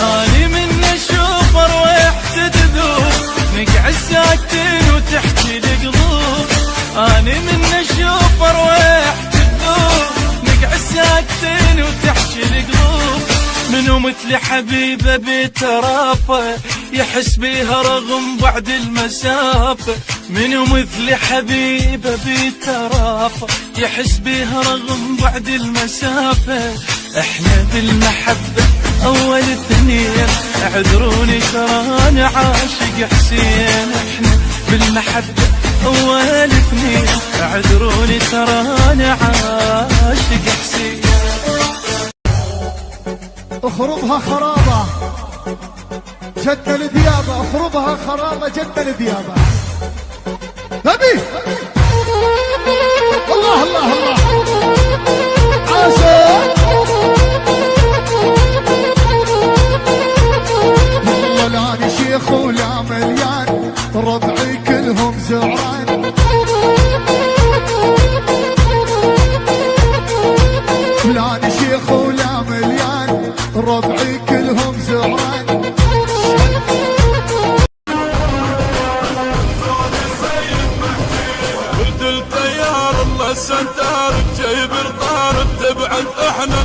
اني من اشوف رويحته تذوب، نقعد ساكتين وتحكي القلوب. اني من اشوف رويحته تذوب، نقعد ساكتين وتحكي القلوب. منو مثل حبيبه بترافه، يحس بيها رغم بعد المسافة. منو مثل حبيبه بترافه، يحس بيها رغم بعد المسافة. احنا بالمحبة اول اثنين، اعذروني تراني عاشق حسين. احنا بالمحبة اول اثنين، اعذروني تراني عاشق حسين. اخربها خرابة جد الديابة، اخربها خرابة جد الديابة. نبي الله الله الله عاشق. والله لا أنا شيخ ولا مليان، ربعي كلهم زعران. لا أنا شيخ ولا مليان، ربعي كلهم زعران. ولد الطيار الله سنتار، جايب الطار تبعد احنا